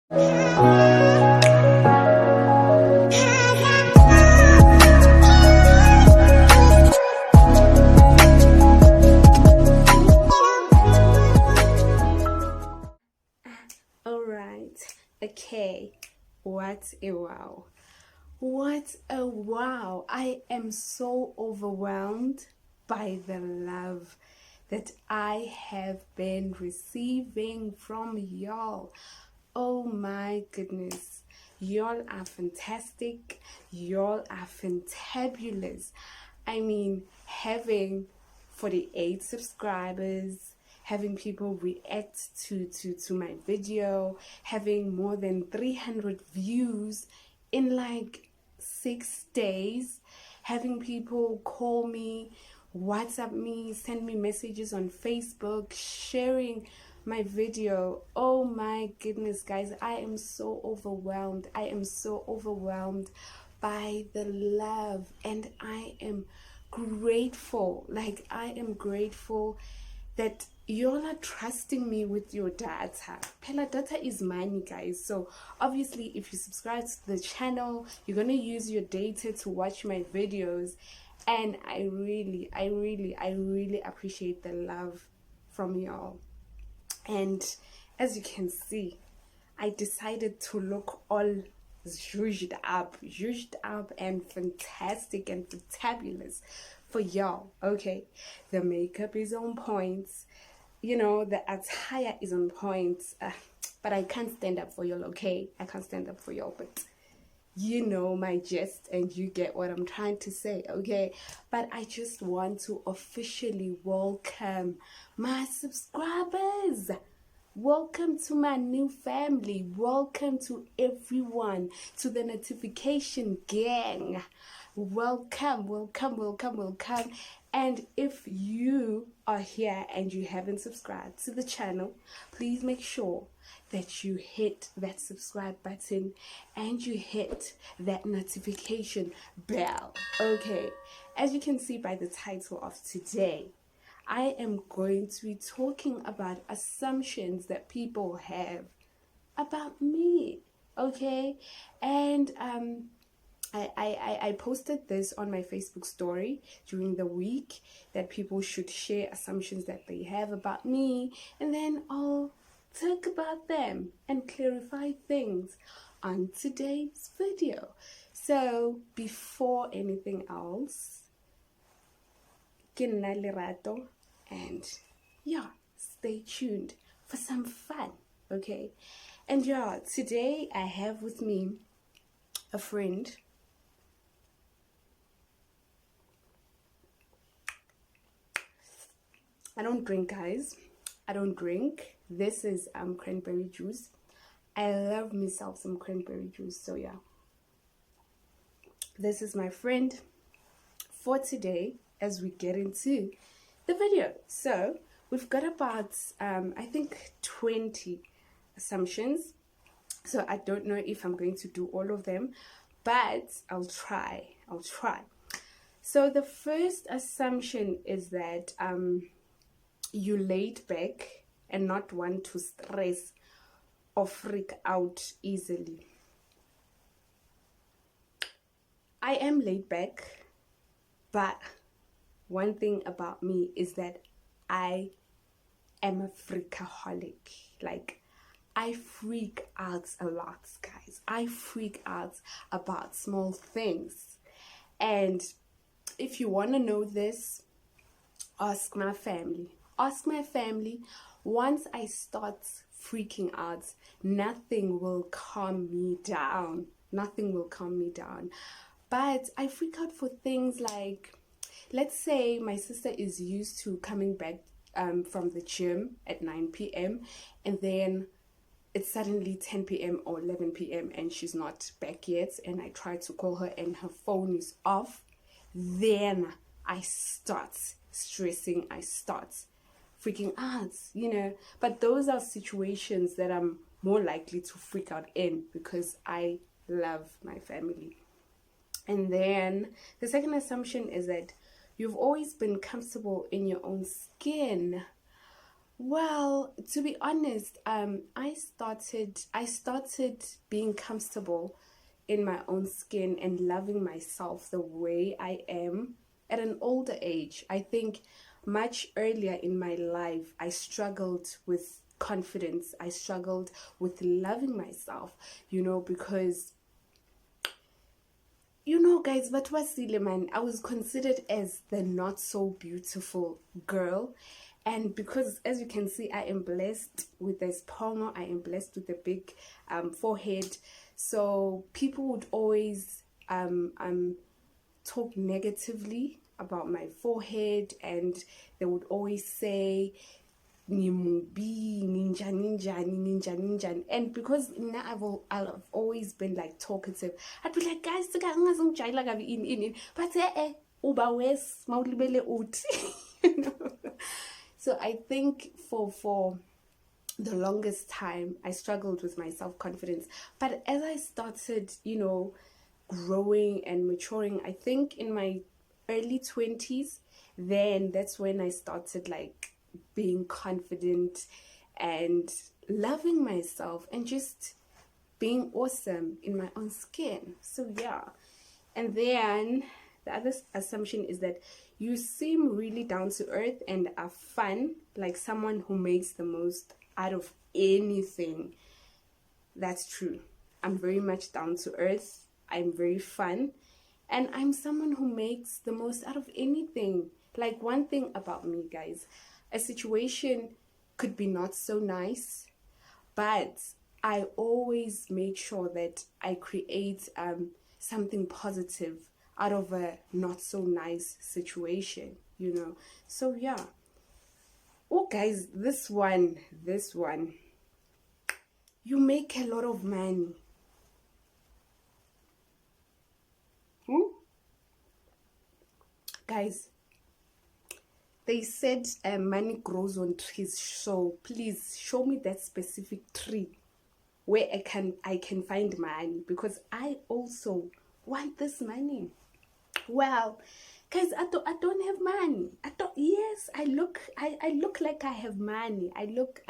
Alright, okay, what a wow. What a wow. I am so overwhelmed by the love that I have been receiving from y'all. Oh my goodness. Y'all are fantastic. Y'all are fantabulous. I mean, having 48 subscribers, having people react to my video, having more than 300 views in like 6 days, having people call me, WhatsApp me, send me messages on Facebook, sharing my video. Oh my goodness, guys, I am so overwhelmed. I am so overwhelmed by the love, and I am grateful. Like, I am grateful that y'all are trusting me with your data. Pela data is money, guys. So obviously, if you subscribe to the channel, you're gonna use your data to watch my videos, and I really appreciate the love from y'all. And as you can see, I decided to look all zhuzhed up and fantastic and fantabulous for y'all. Okay, the makeup is on point, you know, the attire is on point, but I can't stand up for y'all. Okay, I can't stand up for y'all, but you know my gist and you get what I'm trying to say. Okay, but I just want to officially welcome my subscribers. Welcome to my new family. Welcome to everyone, to the notification gang. Welcome. And if you are here and you haven't subscribed to the channel, please make sure that you hit that subscribe button and you hit that notification bell. Okay, as you can see by the title of today, I am going to be talking about assumptions that people have about me. Okay, and I posted this on my Facebook story during the week, that people should share assumptions that they have about me, and then I'll talk about them and clarify things on today's video. So before anything else, ke nna Lerato, and yeah, stay tuned for some fun. Okay, and yeah, today I have with me a friend. I don't drink, guys. I don't drink. This is cranberry juice. I love myself some cranberry juice. So yeah, this is my friend for today as we get into the video. So we've got about I think 20 assumptions. So I don't know if I'm going to do all of them, but I'll try. So the first assumption is that you laid back and not want to stress or freak out easily. I am laid back, but one thing about me is that I am a freakaholic. Like, I freak out a lot, guys. I freak out about small things. And if you want to know this, ask my family. Ask my family. Once I start freaking out, nothing will calm me down. Nothing will calm me down. But I freak out for things like, let's say my sister is used to coming back from the gym at 9 p.m. and then it's suddenly 10 p.m. or 11 p.m. and she's not back yet, and I try to call her and her phone is off. Then I start stressing, I start freaking out, you know. But those are situations that I'm more likely to freak out in because I love my family. And then the second assumption is that you've always been comfortable in your own skin. Well, to be honest, I started being comfortable in my own skin and loving myself the way I am at an older age. I think much earlier in my life, I struggled with confidence. I struggled with loving myself, because guys, but what's silly, man? I was considered as the not so beautiful girl. And because, as you can see, I am blessed with this pongo, I am blessed with a big forehead. So people would always talk negatively about my forehead, and they would always say, Nimubi, ninja, ninja, ninja, ninja. And because now I've always been like talkative, I'd be like, guys, but uba wes maulibele ut. You know. So I think for the longest time I struggled with my self-confidence. But as I started, growing and maturing, I think in my early 20s, then that's when I started like being confident and loving myself and just being awesome in my own skin. So yeah. And then the other assumption is that you seem really down to earth and are fun, like someone who makes the most out of anything. That's true. I'm very much down to earth. I'm very fun. And I'm someone who makes the most out of anything. Like, one thing about me, guys, a situation could be not so nice, but I always make sure that I create something positive out of a not so nice situation. So yeah. Oh, guys, this one, you make a lot of money. Guys, they said money grows on trees. So please show me that specific tree where I can find money, because I also want this money. Well, guys, I don't have money. Yes, I look like I have money. I look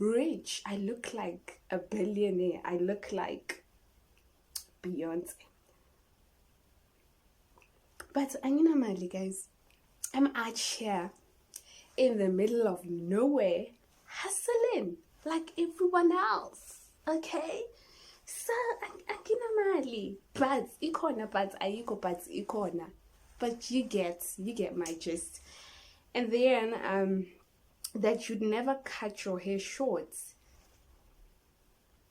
rich. I look like a billionaire. I look like Beyonce. But Anina Mali, guys, I'm out here in the middle of nowhere, hustling like everyone else. Okay? So anginamali, but ikona, but ayiko, but ikona. But you get my gist. And then that you'd never cut your hair short.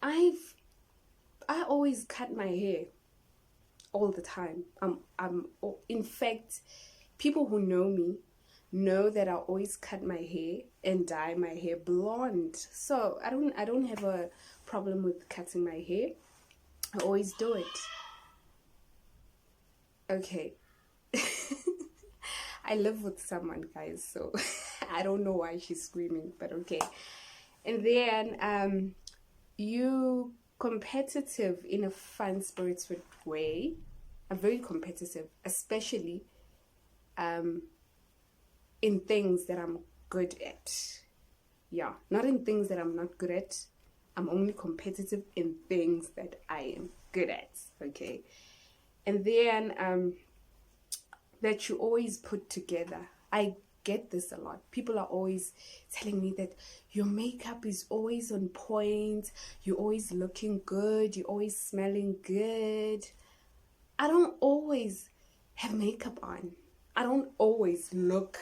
I always cut my hair all the time. In fact, people who know me know that I always cut my hair and dye my hair blonde. So I don't have a problem with cutting my hair. I always do it. Okay. I live with someone, guys, so I don't know why she's screaming, but okay. And then you competitive in a fun spirited way. I'm very competitive, especially in things that I'm good at. Yeah, not in things that I'm not good at. I'm only competitive in things that I am good at. Okay. And then that you always put together. I get this a lot. People are always telling me that your makeup is always on point, you're always looking good, you're always smelling good. I don't always have makeup on. I don't always look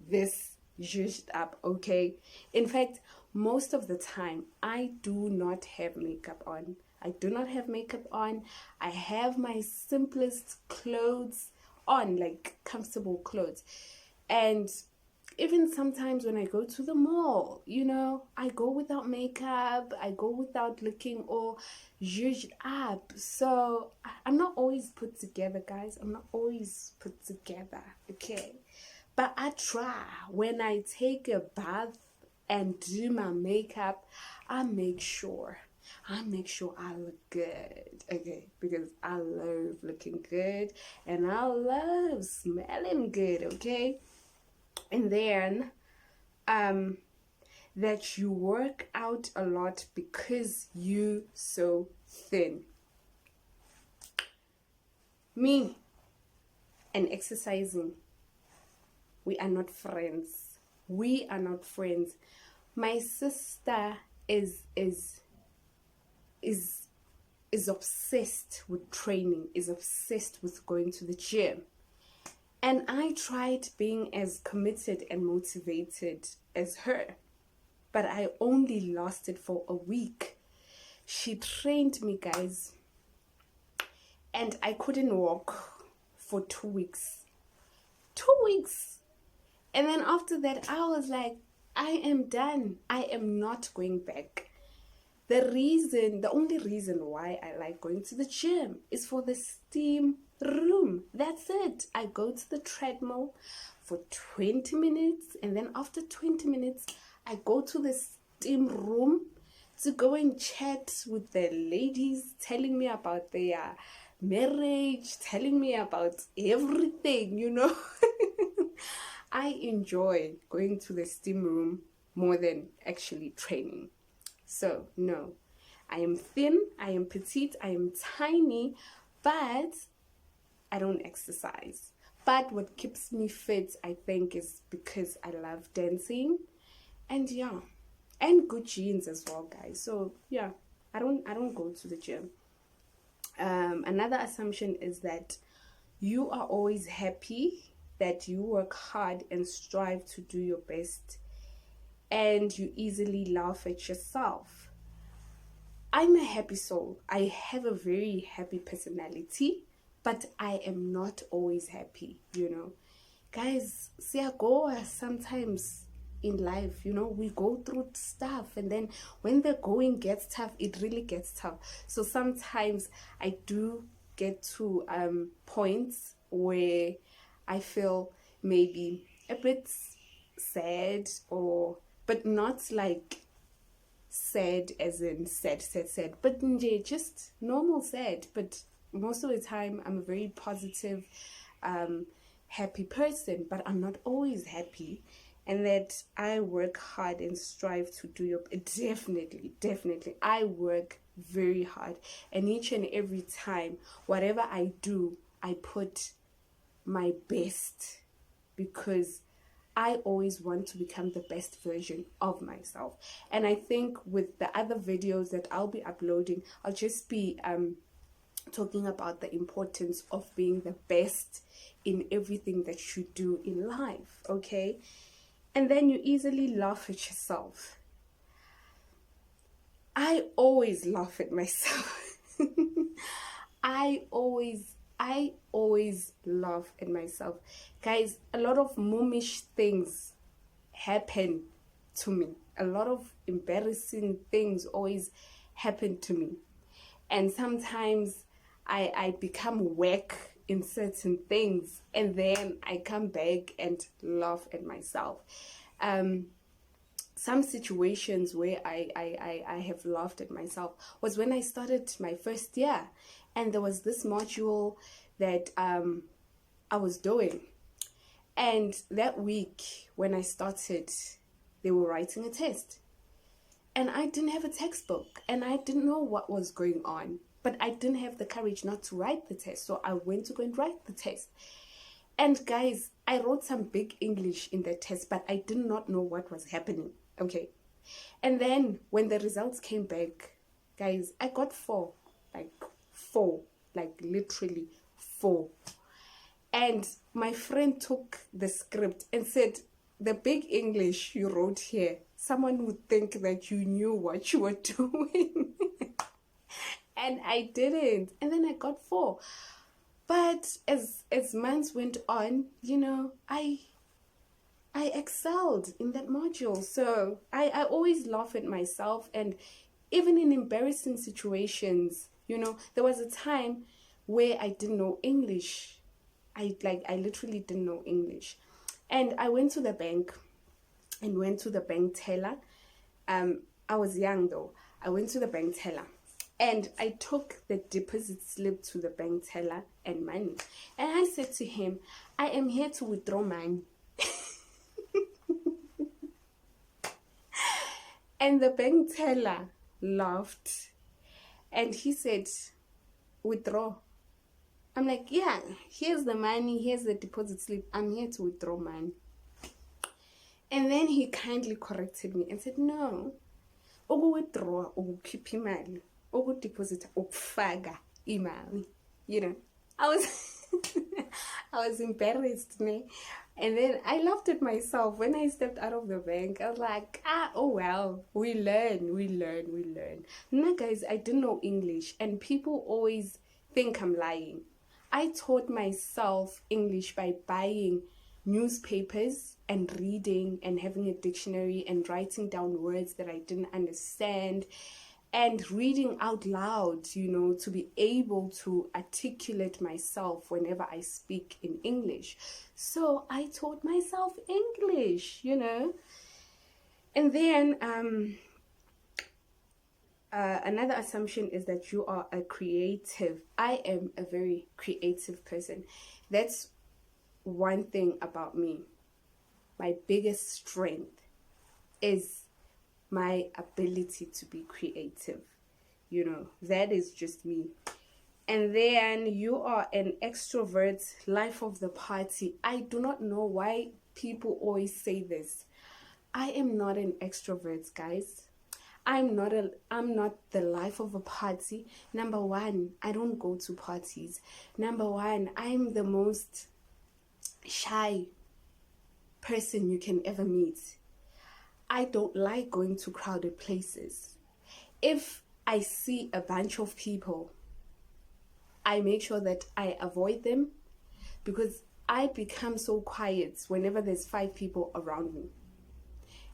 this zhuzhed up, okay? In fact, most of the time, I do not have makeup on. I do not have makeup on. I have my simplest clothes on, like comfortable clothes. And even sometimes when I go to the mall, I go without makeup, I go without looking all zhuzhed up. So I'm not always put together, guys. I'm not always put together, okay? But I try. When I take a bath and do my makeup, I make sure I look good, okay? Because I love looking good and I love smelling good, okay? And then that you work out a lot because you so thin. Me and exercising, we are not friends. We are not friends. My sister is obsessed with training, is obsessed with going to the gym. And I tried being as committed and motivated as her, but I only lasted for a week. She trained me, guys, and I couldn't walk for 2 weeks. 2 weeks. And then after that, I was like, I am done. I am not going back. The only reason why I like going to the gym is for the steam room. That's it. I go to the treadmill for 20 minutes, and then after 20 minutes, I go to the steam room to go and chat with the ladies, telling me about their marriage, telling me about everything, you know. I enjoy going to the steam room more than actually training. So, no, I am thin, I am petite, I am tiny, but I don't exercise. But what keeps me fit, I think, is because I love dancing, and yeah, and good genes as well, guys. So yeah, I don't go to the gym. Another assumption is that you are always happy, that you work hard and strive to do your best, and you easily laugh at yourself. I'm a happy soul. I have a very happy personality, but I am not always happy, you know. Guys, siyagoa sometimes in life, you know, we go through stuff, and then when the going gets tough, it really gets tough. So sometimes I do get to points where I feel maybe a bit sad, but not like sad as in sad, but just normal sad. But most of the time I'm a very positive, happy person, but I'm not always happy. And that I work hard and strive to do your definitely I work very hard, and each and every time, whatever I do, I put my best, because I always want to become the best version of myself. And I think with the other videos that I'll be uploading, I'll just be talking about the importance of being the best in everything that you do in life, okay? And then you easily laugh at yourself. I always laugh at myself. I always laugh at myself. Guys, a lot of moomish things happen to me. A lot of embarrassing things always happen to me. And sometimes I become whack in certain things, and then I come back and laugh at myself. Some situations where I have laughed at myself was when I started my first year, and there was this module that I was doing, and that week when I started, they were writing a test, and I didn't have a textbook, and I didn't know what was going on, but I didn't have the courage not to write the test, so I went to go and write the test. And guys, I wrote some big English in the test, but I did not know what was happening, okay? And then when the results came back, guys, I got 4, like literally 4. And my friend took the script and said, the big English you wrote here, someone would think that you knew what you were doing. And I didn't. And then I got 4. But as months went on, you know, I excelled in that module. So I always laugh at myself, and even in embarrassing situations, you know, there was a time where I didn't know English. I literally didn't know English. And I went to the bank and went to the bank teller. I was young though. I went to the bank teller, and I took the deposit slip to the bank teller and money. And I said to him, I am here to withdraw money. And the bank teller laughed and he said, withdraw. I'm like, yeah, here's the money, here's the deposit slip. I'm here to withdraw money. And then he kindly corrected me and said, no, withdraw, keep imali, deposit, ukufaka imali. You know, I was I was embarrassed, ne? And then I laughed at myself when I stepped out of the bank. I was like, oh well, we learn. Now, guys, I didn't know English, and people always think I'm lying. I taught myself English by buying newspapers and reading and having a dictionary and writing down words that I didn't understand and reading out loud, you know, to be able to articulate myself whenever I speak in English. So I taught myself English, you know. And then another assumption is that you are a creative. I am a very creative person. That's one thing about me. My biggest strength is my ability to be creative. You know, that is just me. And then you are an extrovert, life of the party. I do not know why people always say this. I am not an extrovert, guys. I'm not the life of a party. Number one, I don't go to parties. Number one, I'm the most shy person you can ever meet. I don't like going to crowded places. If I see a bunch of people, I make sure that I avoid them because I become so quiet whenever there's 5 people around me.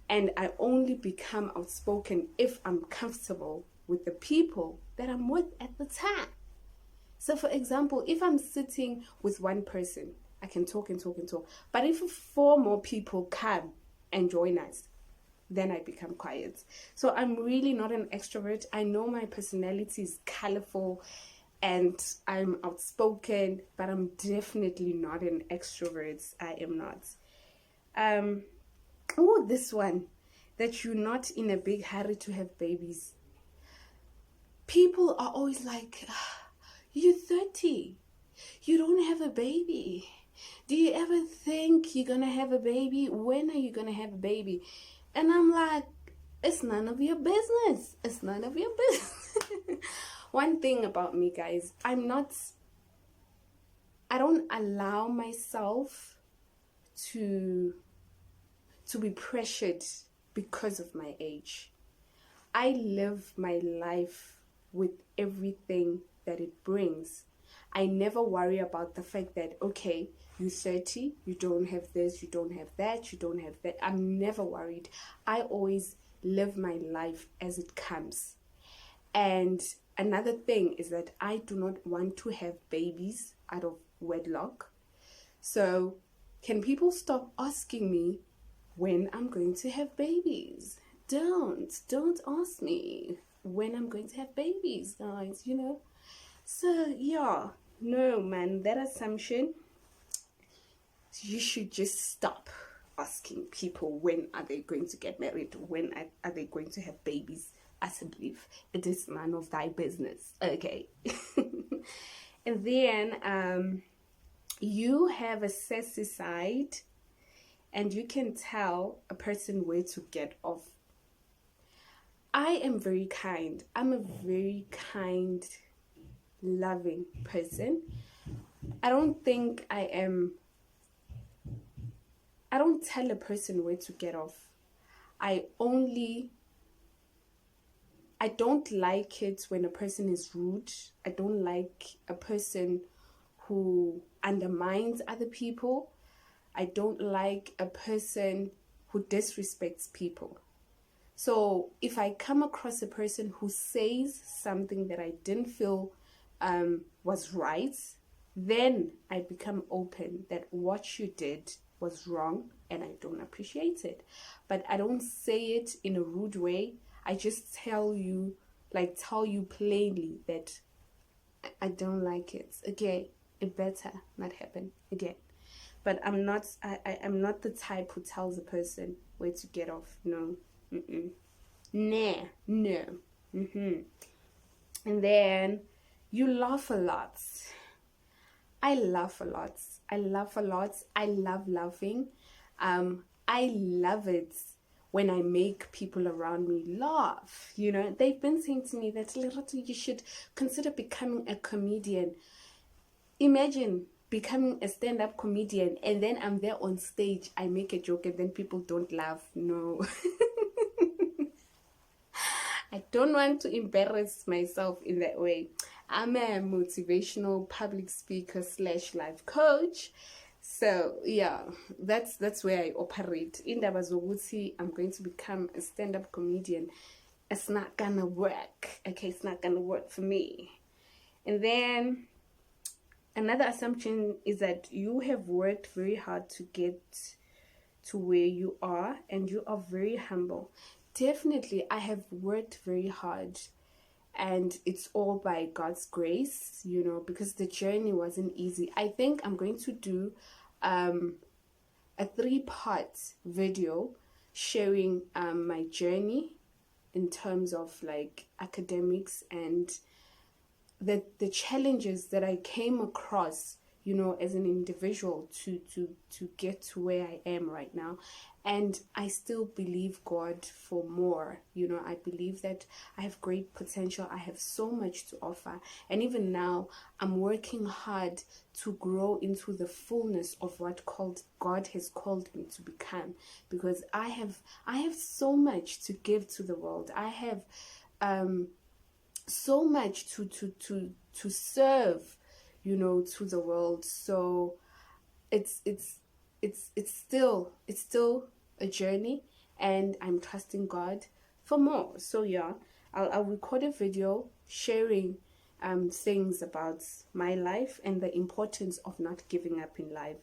And I only become outspoken if I'm comfortable with the people that I'm with at the time. So for example, if I'm sitting with one person, I can talk and talk and talk. But if 4 more people come and join us, then I become quiet. So I'm really not an extrovert. I know my personality is colorful and I'm outspoken, but I'm definitely not an extrovert. I am not. Oh, this one, that you're not in a big hurry to have babies. People are always like, you're 30, you don't have a baby. Do you ever think you're gonna have a baby? When are you gonna have a baby? And I'm like, it's none of your business. It's none of your business. One thing about me, guys, I don't allow myself to be pressured because of my age. I live my life with everything that it brings. I never worry about the fact that, okay, you're 30, you don't have this, you don't have that, you don't have that. I'm never worried. I always live my life as it comes. And another thing is that I do not want to have babies out of wedlock. So can people stop asking me when I'm going to have babies? Don't ask me when I'm going to have babies, guys, you know. So yeah, no man, that assumption, you should just stop asking people when are they going to get married, when are they going to have babies. As a belief, it is none of thy business, okay? And then you have a sassy side, and you can tell a person where to get off. I am very kind. I'm a very kind, loving person. I don't tell a person where to get off. I don't like it when a person is rude. I don't like a person who undermines other people. I don't like a person who disrespects people. So if I come across a person who says something that I didn't feel was right, then I become open that what you did was wrong and I don't appreciate it. But I don't say it in a rude way. I just tell you plainly that I don't like it. Okay, it better not happen again. But I'm not the type who tells a person where to get off. No. Nah, no. And then you laugh a lot. I laugh a lot. I laugh a lot. I love laughing. I love it when I make people around me laugh. You know, they've been saying to me that, Lerato, you should consider becoming a comedian. Imagine becoming a stand-up comedian and then I'm there on stage, I make a joke and then people don't laugh. No. I don't want to embarrass myself in that way. I'm a motivational public speaker slash life coach. So yeah, that's where I operate. In Dabazoguti, I'm going to become a stand-up comedian. It's not gonna work. Okay, it's not gonna work for me. And then another assumption is that you have worked very hard to get to where you are and you are very humble. Definitely, I have worked very hard and it's all by God's grace, you know, because the journey wasn't easy. I think I'm going to do a 3-part video sharing my journey in terms of like academics and the challenges that I came across, you know, as an individual to get to where I am right now. And I still believe God for more. You know, I believe that I have great potential. I have so much to offer. And even now, I'm working hard to grow into the fullness of what God has called me to become. Because I have so much to give to the world. I have so much to serve, you know, to the world. So it's still a journey and I'm trusting God for more. So yeah, I'll record a video sharing things about my life and the importance of not giving up in life,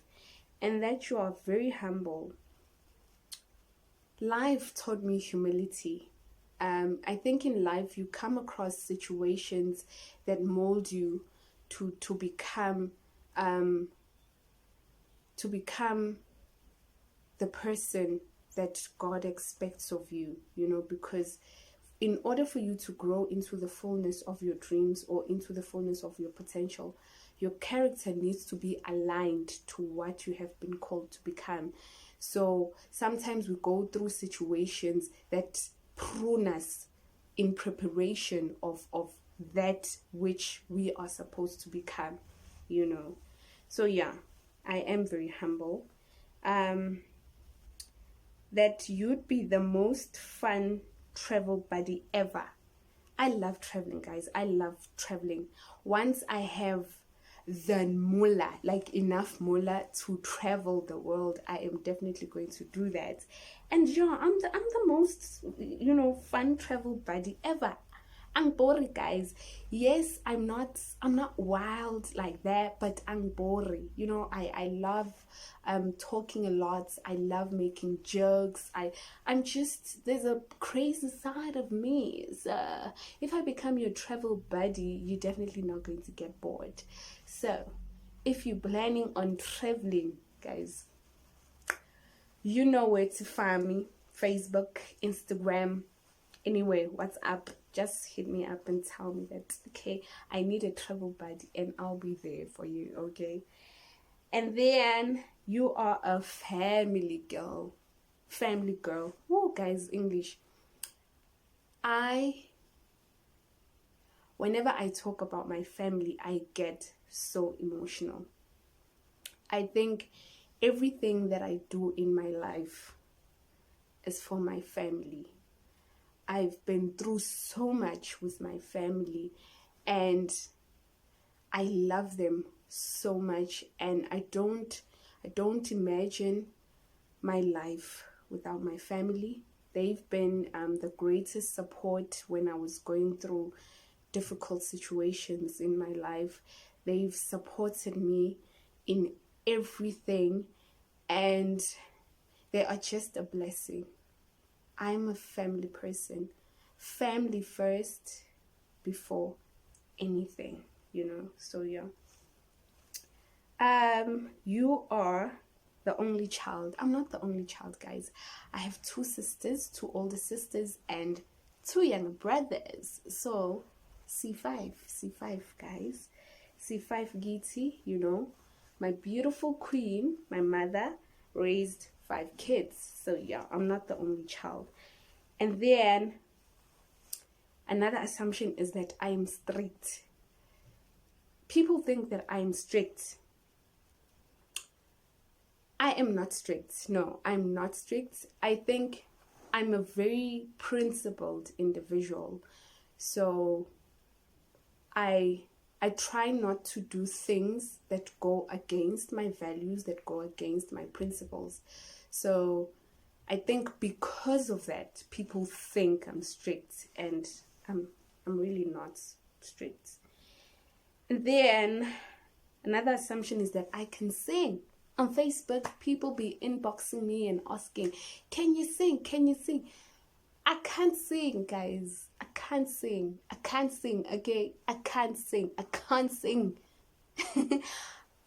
and that you are very humble. Life taught me humility. I think in life you come across situations that mold you to become the person that God expects of you, you know, because in order for you to grow into the fullness of your dreams or into the fullness of your potential, your character needs to be aligned to what you have been called to become. So sometimes we go through situations that prune us in preparation of that which we are supposed to become, you know. So yeah, I am very humble. That you'd be the most fun travel buddy ever. I love traveling, guys. I love traveling. Once I have the moolah, like enough moolah to travel the world, I am definitely going to do that. And yeah, I'm the most, you know, fun travel buddy ever. I'm boring, guys. Yes, I'm not wild like that, but I'm boring. You know, I love talking a lot. I love making jokes. I'm just, there's a crazy side of me. So if I become your travel buddy, you're definitely not going to get bored. So if you're planning on traveling, guys, you know where to find me. Facebook, Instagram, anyway, WhatsApp. Just hit me up and tell me that, okay, I need a travel buddy and I'll be there for you, okay? And then you are a family girl. Family girl. Whoa, guys, English. Whenever I talk about my family, I get so emotional. I think everything that I do in my life is for my family. I've been through so much with my family and I love them so much, and I don't imagine my life without my family. They've been the greatest support when I was going through difficult situations in my life. They've supported me in everything and they are just a blessing. I'm a family person. Family first before anything, you know. So yeah. You are the only child. I'm not the only child, guys. I have 2 sisters, 2 older sisters and two younger brothers. So C5 guys, C5 Giti, you know, my beautiful queen, my mother raised 5 kids. So yeah, I'm not the only child. And then another assumption is that I am strict. People think that I am strict. I am not strict. No, I'm not strict. I think I'm a very principled individual. So I try not to do things that go against my values, that go against my principles. So I think because of that, people think I'm strict, and I'm really not strict. And then another assumption is that I can sing. On Facebook, people be inboxing me and asking, can you sing? Can you sing? I can't sing, guys. I can't sing. I can't sing, okay? I can't sing. I can't sing.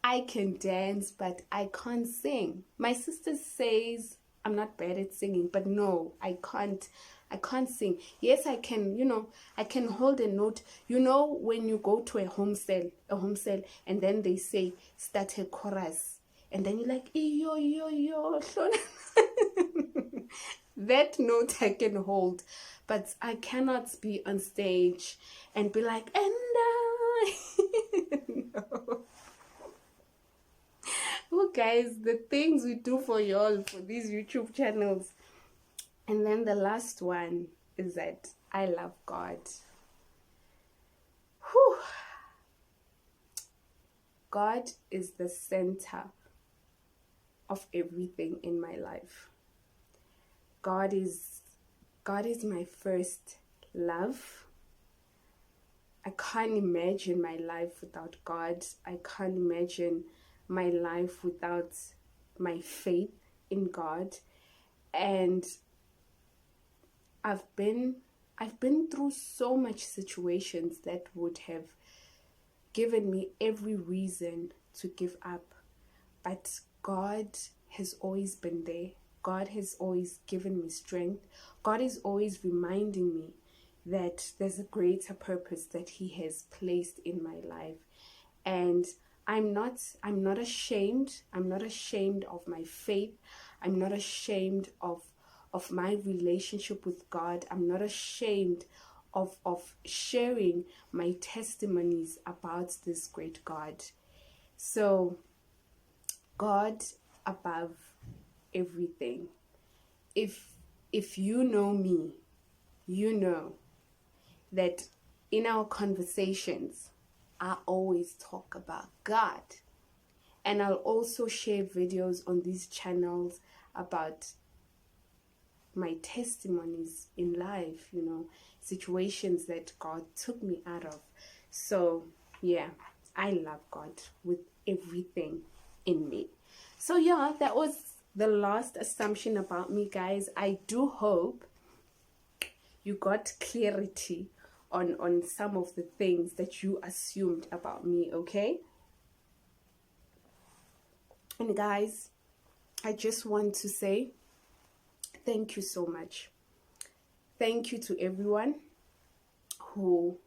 I can dance, but I can't sing. My sister says I'm not bad at singing, but no, I can't sing. Yes, I can, you know, I can hold a note. You know, when you go to a home cell, and then they say, start a chorus. And then you're like, yo, yo, yo. That note I can hold. But I cannot be on stage and be like, and I. No. Oh, guys, the things we do for y'all for these YouTube channels. And then the last one is that I love God. Whew. God is the center of everything in my life. God is my first love. I can't imagine my life without God. I can't imagine my life without my faith in God. And I've been through so much situations that would have given me every reason to give up. But God has always been there. God has always given me strength. God is always reminding me that there's a greater purpose that He has placed in my life. And I'm not ashamed. I'm not ashamed of my faith. I'm not ashamed of my relationship with God. I'm not ashamed of sharing my testimonies about this great God. So God above everything. If you know me, you know that in our conversations, I always talk about God. And I'll also share videos on these channels about my testimonies in life, you know, situations that God took me out of. So yeah, I love God with everything in me. So yeah, that was the last assumption about me, guys. I do hope you got clarity on some of the things that you assumed about me, okay? And guys, I just want to say thank you so much. Thank you to everyone who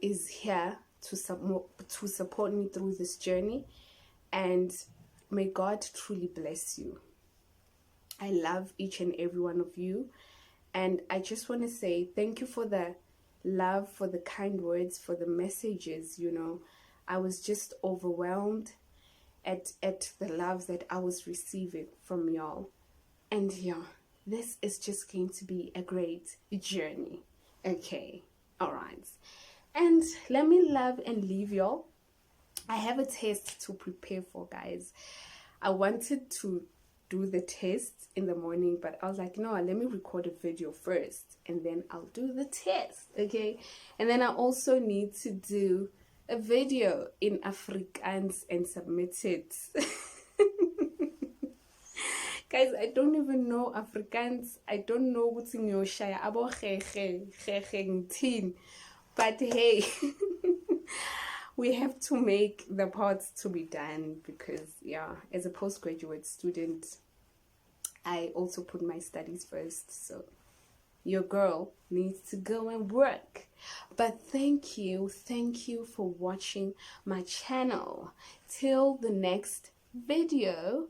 is here to support me through this journey, and may God truly bless you. I love each and every one of you, and I just want to say thank you for the love, for the kind words, for the messages. You know, I was just overwhelmed at the love that I was receiving from y'all. And yeah, this is just going to be a great journey. Okay, all right. And let me love and leave y'all. I have a test to prepare for, guys. I wanted to do the test in the morning, but I was like, no, let me record a video first and then I'll do the test, okay? And then I also need to do a video in Afrikaans and submit it. Guys, I don't even know Afrikaans. I don't know what's in your shaya. But hey, we have to make the parts to be done because, yeah, as a postgraduate student, I also put my studies first. So, your girl needs to go and work. But thank you for watching my channel. Till the next video,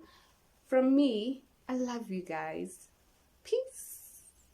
from me, I love you guys. Peace.